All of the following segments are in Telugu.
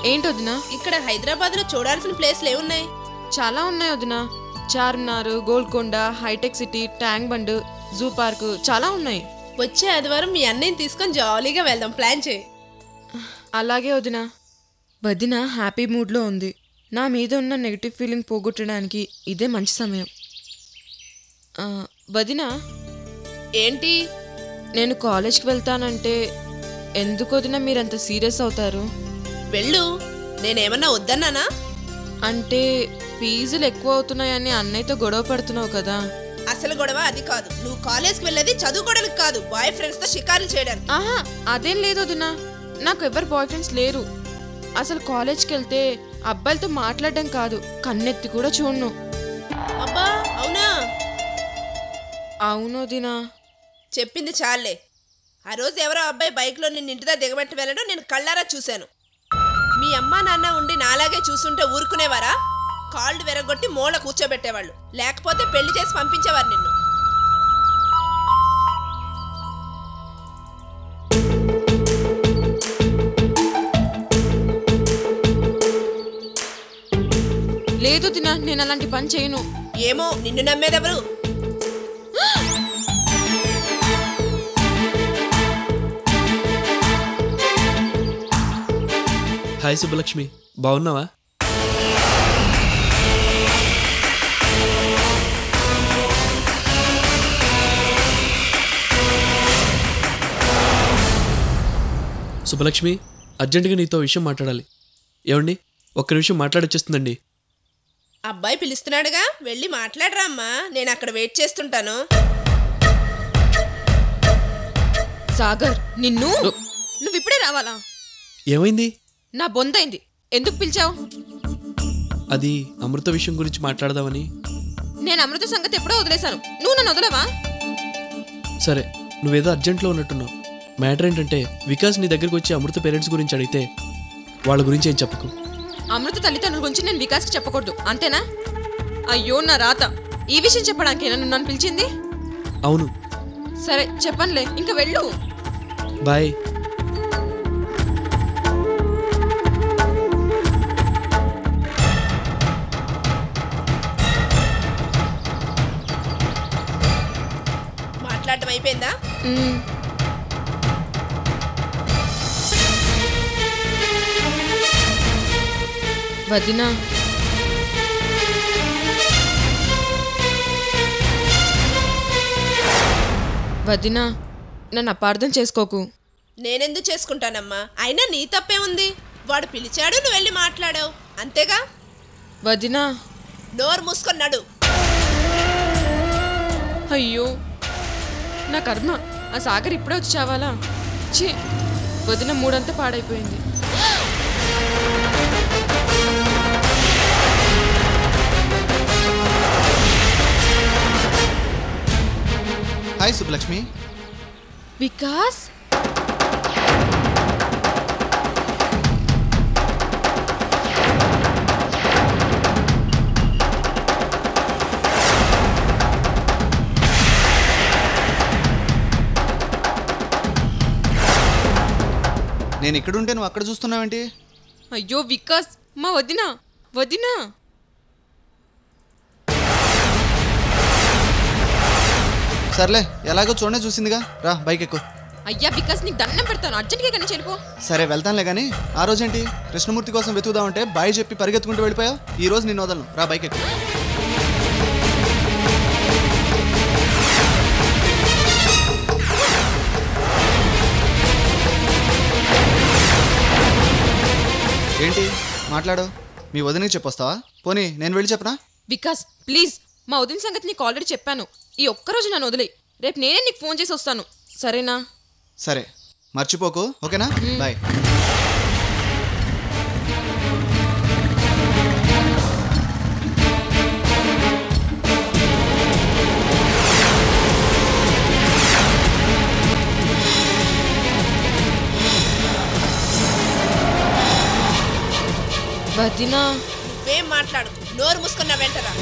ఏంటి వదినా? ఇక్కడ హైదరాబాద్ లో చూడాల్సిన ప్లేస్లు ఏమున్నాయి? చాలా ఉన్నాయి వదినా. చార్మినార్, గోల్కొండ, హైటెక్ సిటీ, ట్యాంక్ బండ్, జూ పార్క్ చాలా ఉన్నాయి. వచ్చే ఆదివారం మీ అన్నయ్యని తీసుకొని జాలీగా వెళ్దాం, ప్లాన్ చేయి. అలాగే వదినా. వదిన హ్యాపీ మూడ్లో ఉంది. నా మీద ఉన్న నెగిటివ్ ఫీలింగ్ పోగొట్టడానికి ఇదే మంచి సమయం. వదినా, ఏంటి? నేను కాలేజ్కి వెళ్తానంటే ఎందుకు వదినా మీరంత సీరియస్ అవుతారు? వెళ్ళు, నేనేమన్నా వద్దన్నానా? అంటే ఫీజులు ఎక్కువ అవుతున్నాయని అన్నయ్యతో గొడవ పడుతున్నావు కదా. అసలు గొడవ అది కాదు. నువ్వు కాలేజ్కి వెళ్ళేది చదువుకోవడానికి కాదు, బాయ్ ఫ్రెండ్స్ తో షికారులు చేయడానికి. ఆహా, అదేం లేదు వదినా. నాకు ఎవరు బాయ్ ఫ్రెండ్స్ లేరు. అసలు కాలేజ్కి వెళ్తే అబ్బాయిలతో మాట్లాడడం కాదు, కన్నెత్తి కూడా చూడను. అబ్బా, అవునా? అవును వదినా. చెప్పింది చాలే. ఆ రోజు ఎవరో అబ్బాయి బైక్లో నిన్ను ఇంటిదా దిగబెట్టి వెళ్ళడం నేను కళ్ళారా చూశాను. మీ అమ్మా నాన్న ఉండి నాలాగే చూస్తుంటే ఊరుకునేవారా? కాళ్ళు వెరగొట్టి మూల కూర్చోబెట్టేవాళ్ళు, లేకపోతే పెళ్లి చేసి పంపించేవారు నిన్ను. లేదు వదినా, నేను అలాంటి పని చేయను. ఏమో, నిన్ను నమ్మేదెవరు? హాయ్ సుబ్బలక్ష్మి, బాగున్నావా? సుబ్బలక్ష్మి, అర్జెంటుగా నీతో విషయం మాట్లాడాలి. ఏమండి, ఒక్క నిమిషం మాట్లాడొచ్చేస్తుందండి. అబ్బాయి పిలుస్తున్నాడుగా, వెళ్ళి మాట్లాడరా అమ్మా, నేను అక్కడ వెయిట్ చేస్తుంటాను. సాగర్, నువ్వు ఇప్పుడే రావాలా? ఏమైంది? నా బొందైంది. ఎందుకు పిలిచావు? అది అమృత విషయం గురించి మాట్లాడదామని. నేను అమృత సంగతి ఎప్పుడో వదిలేశాను, నువ్వు నన్ను వదలవా? సరే, నువ్వేదో అర్జెంట్లో ఉన్నట్టున్నావు. మ్యాటర్ ఏంటంటే, వికాస్ నీ దగ్గరికి వచ్చి అమృత పేరెంట్స్ గురించి అడిగితే వాళ్ళ గురించి ఏం చెప్పకు. అమృత తల్లిదండ్రుల గురించి నేను వికాస్కి చెప్పకూడదు, అంతేనా? అయ్యో నా రాత. ఈ విషయం చెప్పడానికి నన్ను పిలిచింది? అవును. సరే చెప్పనులే, ఇంకా వెళ్ళు. బాయ్. మాట్లాడటం అయిపోయిందా? వదినా, వదినా, నన్ను అపార్థం చేసుకోకు. నేనెందుకు చేసుకుంటానమ్మా? అయినా నీ తప్పే ఉంది. వాడు పిలిచాడు, నువ్వు వెళ్ళి మాట్లాడావు, అంతేగా? వదినా, నోరు మూసుకొన్నాడు. అయ్యో నా కర్మ, ఆ సాగర్ ఇప్పుడే వచ్చి చావాలా? ఛీ, వదిన మూడంతా పాడైపోయింది. హాయ్ సుబ్బలక్ష్మి. వికాస్, నేను ఇక్కడుంటే నువ్వు అక్కడ చూస్తున్నావేంటి? అయ్యో వికాస్, మా వదినా. వదినా, సర్లే, ఎలాగో చూడనే చూసిందిగా, రా బైక్ ఎక్కు. అయ్యా వికాస్, నీకు దండం పెడతాను, అర్జెంట్గా కానీ చెడిపో. సరే వెళ్తానులే, కానీ ఆ రోజేంటి కృష్ణమూర్తి కోసం వెతుకుదామంటే బాయ్ చెప్పి పరిగెత్తుకుంటూ వెళ్ళిపోయావు. ఈ రోజు నిన్ను వదలను, రా బైక్ ఎక్కు. ఏంటి మాట్లాడు? మీ వదినకి చెప్పొస్తావా? పోనీ నేను వెళ్ళి చెప్పనా? వికాస్ ప్లీజ్, మా వదిన సంగతి నీకు ఆల్రెడీ చెప్పాను. ఈ ఒక్కరోజు నన్ను వదిలే, రేపు నేనే నీకు ఫోన్ చేసి వస్తాను, సరేనా? సరే, మర్చిపోకు, ఓకేనా? బాయ్. వదినా, నువ్వేం మాట్లాడు, నోరు మూసుకున్న వెంటరా.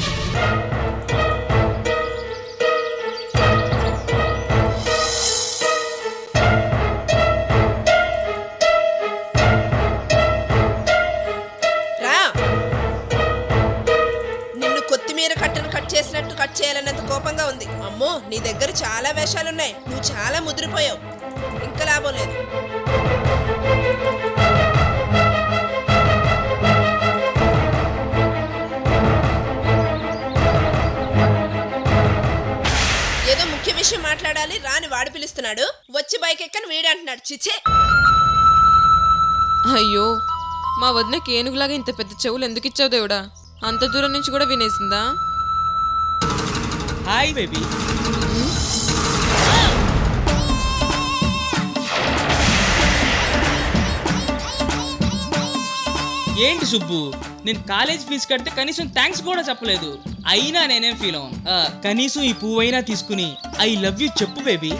చించేయాలన్నంత కోపంగా ఉంది. అమ్మో, నీ దగ్గర చాలా వేషాలున్నాయి. నువ్వు చాలా ముదిరిపోయావు. ఇంకా లాభం లేదు. ఏదో ముఖ్య విషయం మాట్లాడాలి రాని వాడు పిలుస్తున్నాడు. వచ్చి బైక్ ఎక్కని వీడు అంటున్నాడు. చిచ్చే. అయ్యో, మా వదినకి ఏనుగులాగా ఇంత పెద్ద చెవులు ఎందుకు ఇచ్చావు దేవుడా? అంత దూరం నుంచి కూడా వినేసిందా? Hi baby. ఏంటి సుబ్బు, నేను కాలేజ్ ఫీజు కడితే కనీసం థ్యాంక్స్ కూడా చెప్పలేదు. అయినా నేనేం ఫీల్ అవ్వను. కనీసం ఈ పువ్వు అయినా తీసుకుని ఐ లవ్ యూ చెప్పు బేబీ.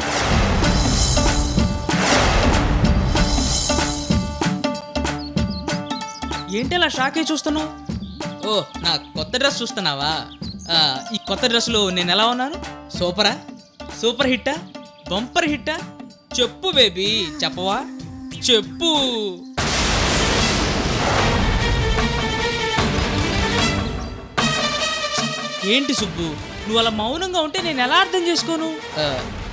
ఏంటి అలా షాక్ అయి చూస్తున్నావు? ఓ, నా కొత్త డ్రెస్ చూస్తున్నావా? ఈ కొత్త డ్రెస్లో నేను ఎలా ఉన్నాను? సూపరా? సూపర్ హిట్టా? బంపర్ హిట్టా? చెప్పు బేబీ, చెప్పవా? చెప్పు. ఏంటి సుబ్బు, నువ్వు అలా మౌనంగా ఉంటే నేను ఎలా అర్థం చేసుకోను?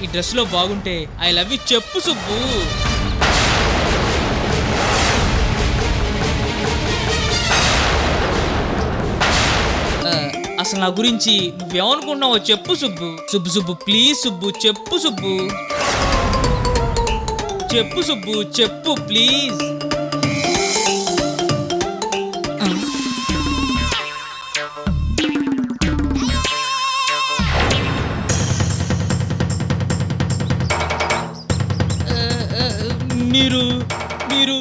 ఈ డ్రెస్లో బాగుంటే ఐ లవ్ యూ చెప్పు సుబ్బు. అసలు నా గురించి నువ్వేమనుకుంటున్నావో చెప్పు సుబ్బు. సుబ్బు సుబ్బు ప్లీజ్ సుబ్బు చెప్పు సుబ్బు. చెప్పు సుబ్బు, చెప్పు ప్లీజ్. మీరు మీరు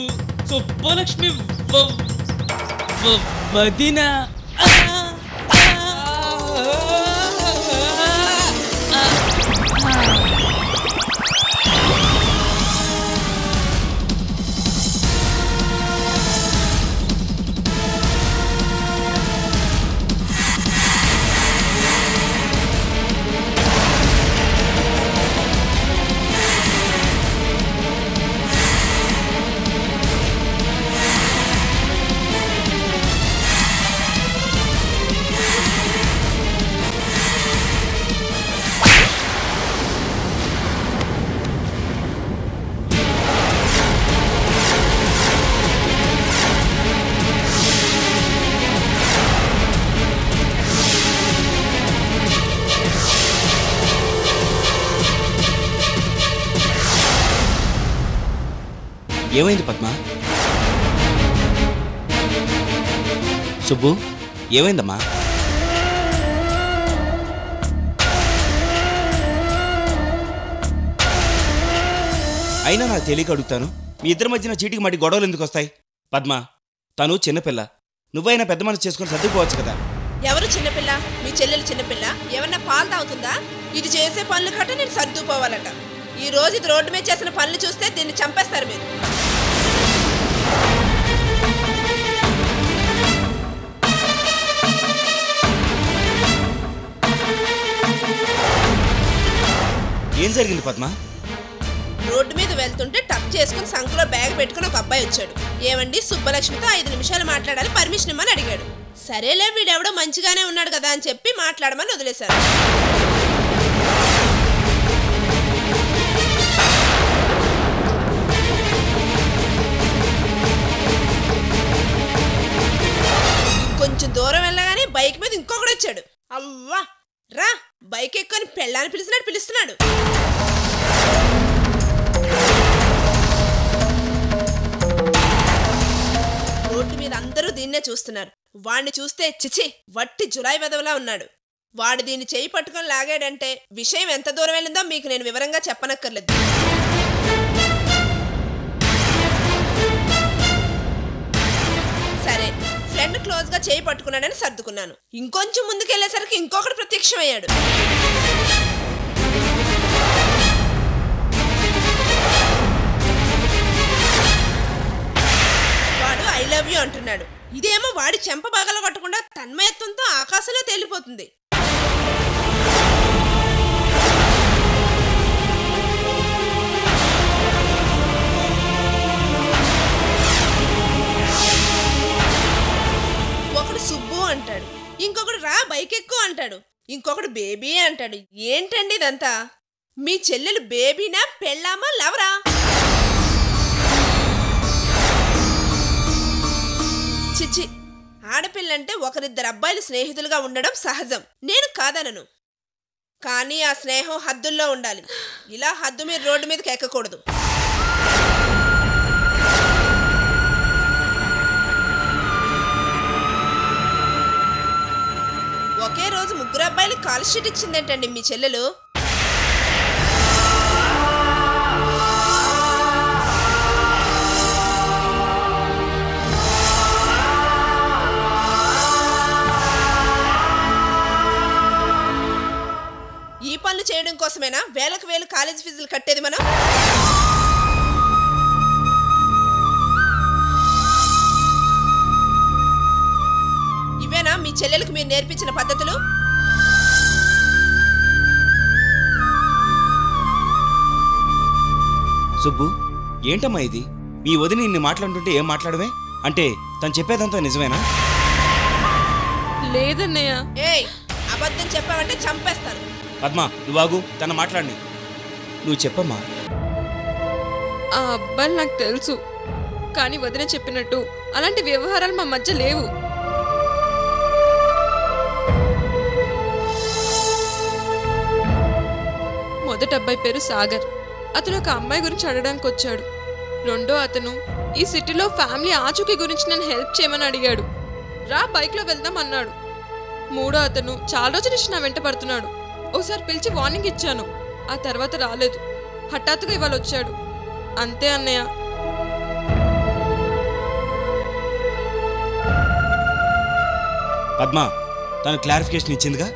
సుబ్బలక్ష్మి వదిన. ఏమైంది పద్మ? సుబ్బు, ఏమైందమ్మా? అయినా నాకు తెలియక అడుగుతాను, మీ ఇద్దరి మధ్యన చీటికి మట్టి గొడవలు ఎందుకు వస్తాయి? పద్మ, తను చిన్నపిల్ల, నువ్వైనా పెద్ద మనసు చేసుకుని సర్దుకోవచ్చు కదా. ఎవరు చిన్నపిల్ల? మీ చెల్లెలు చిన్నపిల్ల? ఏమన్నా పాలు తాగుతుందా? ఇది చేసే పనులు కట్ట నేను సర్దుకోవాలట. ఈ రోజు ఇది రోడ్డు మీద చేసిన పనులు చూస్తే దీన్ని చంపేస్తారు మీరు. ఏం జరిగింది పద్మ? రోడ్డు మీద వెళ్తుంటే టక్ చేసుకుని సంఖలో బ్యాగ్ పెట్టుకుని ఒక అబ్బాయి వచ్చాడు. ఏమండి, సుబ్బలక్ష్మితో 5 నిమిషాలు మాట్లాడాలి, పర్మిషన్ ఇమ్మని అడిగాడు. సరేలే, వీడెవడో మంచిగానే ఉన్నాడు కదా అని చెప్పి మాట్లాడమని వదిలేశారు. కొంచెం దూరం వెళ్ళగానే బైక్ మీద ఇంకొకడు వచ్చాడు. అవ్వా, రా బైక్ ఎక్కుని పెళ్ళాన్ని పిలిచినట్టు పిలుస్తున్నాడు. రోడ్డు మీద అందరూ దీన్నే చూస్తున్నారు. వాణ్ణి చూస్తే చిచి వట్టి జులాయి వెదవలా ఉన్నాడు. వాడు దీన్ని చేయి పట్టుకొని లాగాడంటే విషయం ఎంత దూరం వెళ్ళిందో మీకు నేను వివరంగా చెప్పనక్కర్లేదు. సరే, ఫ్రెండ్ క్లోజ్ గా చేయి పట్టుకున్నాడని సర్దుకున్నాను. ఇంకొంచెం ముందుకెళ్లేసరికి ఇంకొకటి ప్రత్యక్షమయ్యాడు. వాడు ఐ లవ్ యూ అంటున్నాడు. ఇదేమో వాడి చెంప బాగలు కొట్టకుండా తన్మయత్వంతో ఆకాశంలో తేలిపోతుంది. ఒకడు సుబ్బు అంటాడు, ఇంకొకడు రా బైక్ ఎక్కు అంటాడు. ఇంకొకడు బేబీ అంటాడు. ఏంటండి ఇదంతా? మీ చెల్లెలు బేబీనా, పెళ్ళామా, లవరా? చిచ్చి, ఆడపిల్లంటే ఒకరిద్దరు అబ్బాయిలు స్నేహితులుగా ఉండడం సహజం, నేను కాదనను. కానీ ఆ స్నేహం హద్దుల్లో ఉండాలి. ఇలా హద్దు మీరు రోడ్డు మీదకి ఎక్కకూడదు. ఒకే రోజు ముగ్గురు అబ్బాయిలకి కాల్ షీట్ ఇచ్చిందేంటండి మీ చెల్లెలు? ఈ పనులు చేయడం కోసమేనా వేలకు వేలు కాలేజ్ ఫీజులు కట్టేది మనం? ఇవేనా మీ చెల్లెలకు మీరు నేర్పించిన పద్ధతులు? సుబ్బు, ఏంటమ్మా ఇది? మీ వదిని నిన్ను మాట్లాడుతుంటే ఏం మాట్లాడవే? అంటే తను చెప్పేదంతా నిజమేనా? లేదన్నయ్య. ఏయ్, అబద్ధం చెప్పావంటే చంపేస్తాను. పద్మ, నువ్వాగు, తన మాట్లాడి. నువ్వు చెప్పమ్మా. ఆ అబ్బాయిలు నాకు తెలుసు, కానీ వదిన చెప్పినట్టు అలాంటి వ్యవహారాలు మా మధ్య లేవు. మొదటి అబ్బాయి పేరు సాగర్. అతను ఒక అమ్మాయి గురించి అడగడానికి వచ్చాడు. రెండో అతను ఈ సిటీలో ఫ్యామిలీ ఆచూకీ గురించి నన్ను హెల్ప్ చేయమని అడిగాడు. రా బైక్లో వెళ్దాం అన్నాడు. మూడో అతను చాలా రోజుల నుంచి నా వెంట పడుతున్నాడు. ఒకసారి పిలిచి వార్నింగ్ ఇచ్చాను, ఆ తర్వాత రాలేదు. హఠాత్తుగా ఇవాళ వచ్చాడు. అంతే అన్నయ్య. పద్మ, తను క్లారిఫికేషన్ ఇచ్చిందిగా.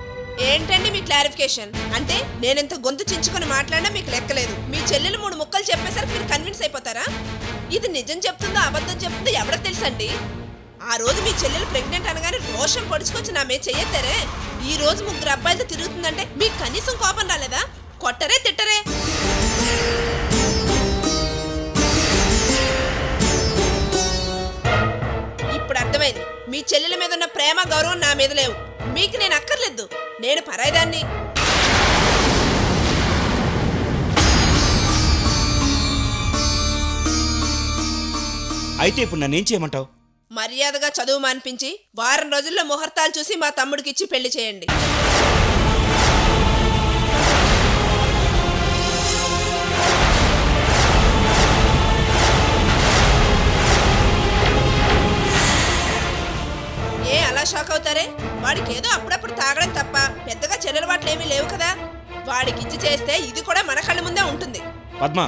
ఏంటండి మీ క్లారిఫికేషన్? అంటే నేనెంత గొంతు చించుకొని మాట్లాడినా మీకు లెక్కలేదు. మీ చెల్లెలు 3 ముక్కలు చెప్పేసరికి మీరు కన్విన్స్ అయిపోతారా? ఇది నిజం చెప్తుందో అబద్ధం చెప్తుందో ఎవరికి తెలుసండి? ఆ రోజు మీ చెల్లెలు ప్రెగ్నెంట్ అనగానే రోషం పొడుచుకొచ్చి నా మీద చెయ్యొత్తారే. ఈ రోజు ముగ్గురు అబ్బాయిలతో తిరుగుతుందంటే మీకు కనీసం కోపం రాలేదా? కొట్టరే తిట్టరే? ఇప్పుడు అర్థమైంది. మీ చెల్లెల మీద ఉన్న ప్రేమ గౌరవం నా మీద లేవు. మీకు నేను అక్కర్లేదు, నేను పరాయిదాన్ని. అయితే ఇప్పుడు నన్నేం చేయమంటావు? మర్యాదగా చదువు మానిపించి వారం రోజుల్లో ముహూర్తాలు చూసి మా తమ్ముడికిచ్చి పెళ్లి చేయండి. ఏ అలా షాక్ అవుతారే? వాడికి ఏదో అప్పుడప్పుడు తాగడం తప్ప పెద్దగా చెల్లెలవాట్లేమీ లేవు కదా. వాడికిచ్చి చేస్తే ఇది కూడా మన కళ్ళ ముందే ఉంటుంది. పద్మ,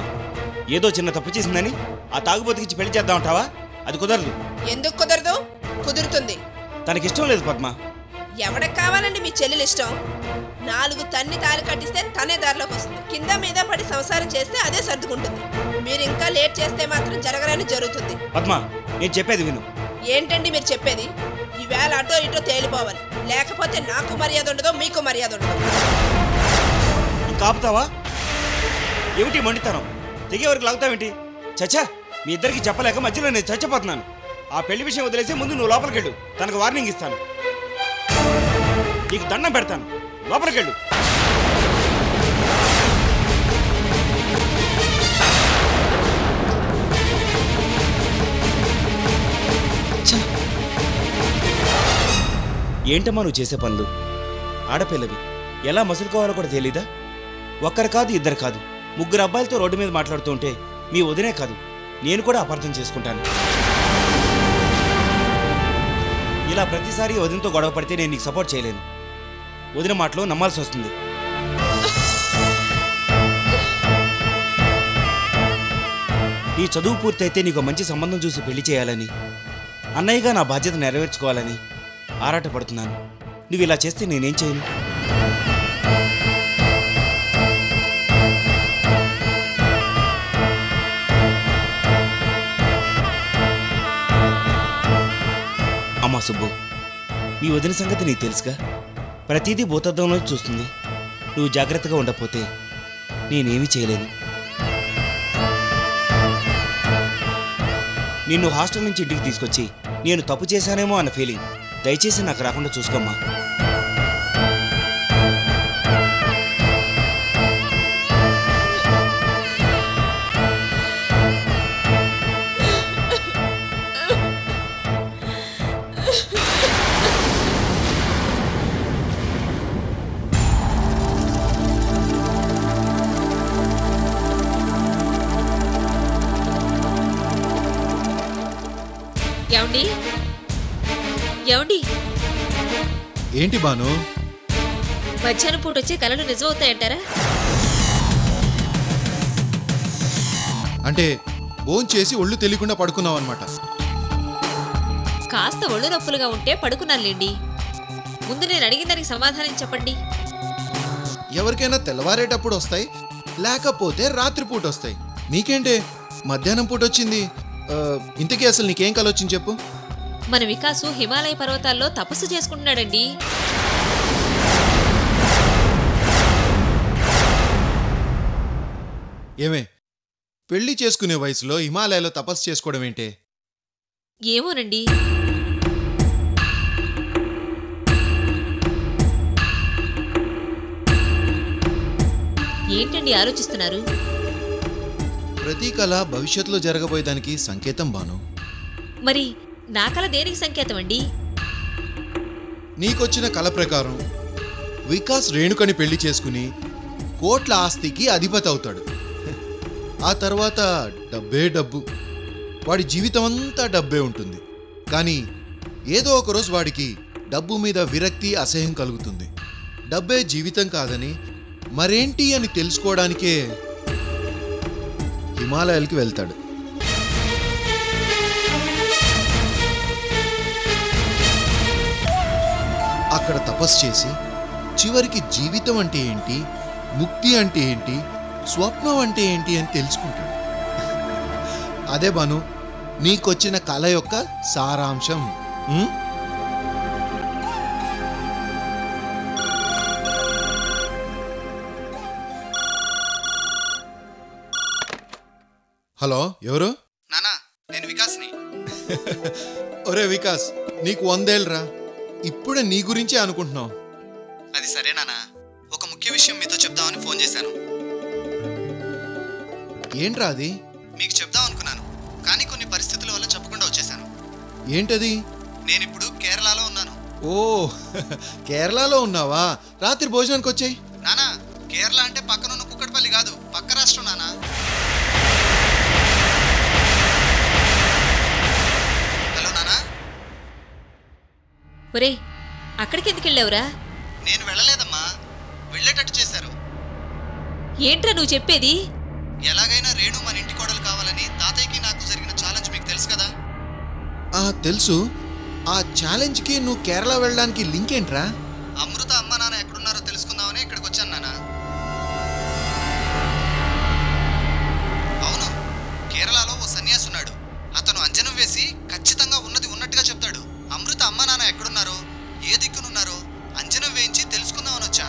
ఏదో చిన్న తప్పు చేసిందని ఆ తాగుబోతుకిచ్చి పెళ్లి చేద్దామంటావా? అది కుదరదు. ఎందుకు కుదరదు? కుదురుతుంది. తనకిష్టం లేదు పద్మ. ఎవరికి కావాలండి మీ చెల్లెలు ఇష్టం? 4 తన్ని తాళి కట్టిస్తే తనే దారిలోకి వస్తుంది. కింద మీద పడి సంసారం చేస్తే అదే సర్దుకుంటుంది. మీరు ఇంకా లేట్ చేస్తే మాత్రం జరగరాని జరుగుతుంది. పద్మ, నేను చెప్పేది విను. ఏంటండి మీరు చెప్పేది? ఈవేళ అటో ఇటో తేలిపోవాలి, లేకపోతే నాకు మర్యాద ఉండదు, మీకు మర్యాద ఉండదు. ఇంకా ఆపుతావా? ఏమిటి మండితనం? తెగే వరకు లాగుతావేంటి? చచ్చా, మీ ఇద్దరికి చెప్పలేక మధ్యలో నేను చచ్చిపోతున్నాను. ఆ పెళ్లి విషయం వదిలేసి ముందు నువ్వు లోపలికెళ్ళు. తనకు వార్నింగ్ ఇస్తాను. నీకు దండం పెడతాను. లోపలికెళ్ళు. ఏంటమ్మా నువ్వు చేసే పనులు? ఆడపిల్లవి, ఎలా మసులుకోవాలో కూడా తెలీదా? ఒక్కరు కాదు, ఇద్దరు కాదు, 3 అబ్బాయిలతో రోడ్డు మీద మాట్లాడుతూ ఉంటే మీ వదినే కాదు, నేను కూడా అపార్థం చేసుకుంటాను. ఇలా ప్రతిసారి వదినతో గొడవ పడితే నేను నీకు సపోర్ట్ చేయలేను. వదిన మాటలో నమ్మాల్సి వస్తుంది. నీ చదువు పూర్తయితే నీకు మంచి సంబంధం చూసి పెళ్లి చేయాలని, అన్నయ్యగా నా బాధ్యత నెరవేర్చుకోవాలని ఆరాటపడుతున్నాను. నువ్వు ఇలా చేస్తే నేనేం చేయను? అమ్మా సుబ్బు, మీ వదిన సంగతి నీకు తెలుసుగా. ప్రతిదీ భూతద్దంలో చూస్తుంది. నువ్వు జాగ్రత్తగా ఉండకపోతే నేనేమీ చేయలేను. నిన్ను హాస్టల్ నుంచి ఇంటికి తీసుకొచ్చి నేను తప్పు చేశానేమో అన్న ఫీలింగ్ దయచేసి నాకు రాకుండా చూసుకోమ్మా. ఏమండి ఏమండి ఏంటి బాను? మధ్యాహ్నం పూట వచ్చే కళలు నిజమవుతాయంటారా? అంటే భోంచేసి ఒళ్ళు తెలియకుండా పడుకున్నావు అనమాట. కాస్త ఒళ్ళు నొప్పులుగా ఉంటే పడుకున్నానులేండి. ముందు నేను అడిగిన దానికి సమాధానం చెప్పండి. ఎవరికైనా తెల్లవారేటప్పుడు వస్తాయి, లేకపోతే రాత్రిపూట వస్తాయి. నీకేంటే మధ్యాహ్నం పూట వచ్చింది? ఇంతకీ అసలు నీకేం కలొచ్చింది చెప్పు. మన వికాసు హిమాలయ పర్వతాల్లో తపస్సు చేసుకుంటున్నాడండి. ఏమే, పెళ్లి చేసుకునే వయసులో హిమాలయాలో తపస్సు చేసుకోవడం ఏంటే? ఏమోనండి. ఏంటండి ఆలోచిస్తున్నారు? ప్రతి కళ భవిష్యత్తులో జరగబోయేదానికి సంకేతం బాను. మరి నా కళ దేనికి సంకేతం అండి? నీకొచ్చిన కళ ప్రకారం వికాస్ రేణుకని పెళ్లి చేసుకుని కోట్ల ఆస్తికి అధిపతి అవుతాడు. ఆ తర్వాత డబ్బే డబ్బు. వాడి జీవితం అంతా డబ్బే ఉంటుంది. కానీ ఏదో ఒకరోజు వాడికి డబ్బు మీద విరక్తి, అసహ్యం కలుగుతుంది. డబ్బే జీవితం కాదని మరేంటి అని తెలుసుకోవడానికే హిమాలయాలకి వెళ్తాడు. అక్కడ తపస్సు చేసి చివరికి జీవితం అంటే ఏంటి, ముక్తి అంటే ఏంటి, స్వప్నం అంటే ఏంటి అని తెలుసుకుంటాడు. అదే బాను నీకొచ్చిన కళ యొక్క సారాంశం. హలో, ఎవరు? నానా, నేను వికాస్ని. ఒరే వికాస్, నీకు 100 ఏళ్ళరా, ఇప్పుడే నీ గురించే అనుకుంటున్నావు. అది సరే నానా, ఒక ముఖ్య విషయం మీతో చెప్దామని ఫోన్ చేశాను. ఏంట్రా అది? మీకు చెప్దాం అనుకున్నాను, కానీ కొన్ని పరిస్థితుల వల్ల చెప్పకుండా వచ్చేసాను. ఏంటది? నేనిప్పుడు కేరళలో ఉన్నాను. ఓ, కేరళలో ఉన్నావా? రాత్రి భోజనానికి వచ్చాయి. నానా, కేరళ అంటే పక్కనున్న కుక్కటిపల్లి కాదు, పక్క రాష్ట్రం నానా. హలో నానా. ఒరే, అక్కడికి ఎందుకు వెళ్ళావురా? నేను వెళ్ళలేదమ్మా, వెళ్ళేటట్టు చేశారు. ఏంట్రా నువ్వు చెప్పేది? ఎలాగైనా రేణు మన ఇంటి కోడలు కావాలని తాతయ్యకి నాకు జరిగిన ఛాలెంజ్ మీకు తెలుసు కదా. తెలుసు. ఆ ఛాలెంజ్కి నువ్వు కేరళ వెళ్ళడానికి లింక్ ఏంట్రా? అమృత అమ్మ నాన్న ఎక్కడున్నారో తెలుసుకుందామని ఇక్కడికి వచ్చాను నాన్న. అవును, కేరళలో ఓ సన్యాసి ఉన్నాడు. అతను అంజనం వేసి ఖచ్చితంగా ఉన్నది ఉన్నట్టుగా చెప్తాడు. అమృత అమ్మ నాన్న ఎక్కడున్నారో, ఏ దిక్కునున్నారో అంజనం వేయించి తెలుసుకుందామని వచ్చా.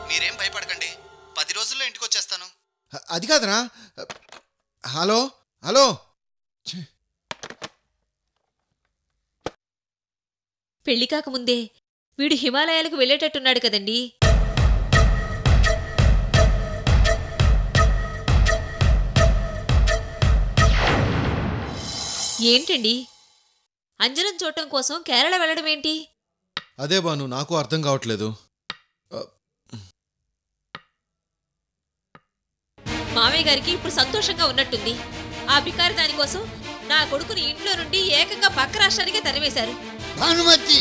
మీరేం భయపడకండి, 10 రోజుల్లో ఇంటికి వచ్చేస్తాను. అది కాదరా. హలో హలో, పెళ్లి కాకముందే వీడు హిమాలయాలకు వెళ్ళేటట్టున్నాడు కదండి. ఏంటండి, అంజనం చూడటం కోసం కేరళ వెళ్ళడం ఏంటి? అదే బాను, నాకు అర్థం కావట్లేదు. మామయ్య గారికి ఇప్పుడు సంతోషంగా ఉన్నట్టుంది. ఆ బికారి దానికోసం నా కొడుకుని ఇంట్లో నుండి ఏకంగా పక్క రాష్ట్రానికే తరివేశారు. భానుమతి,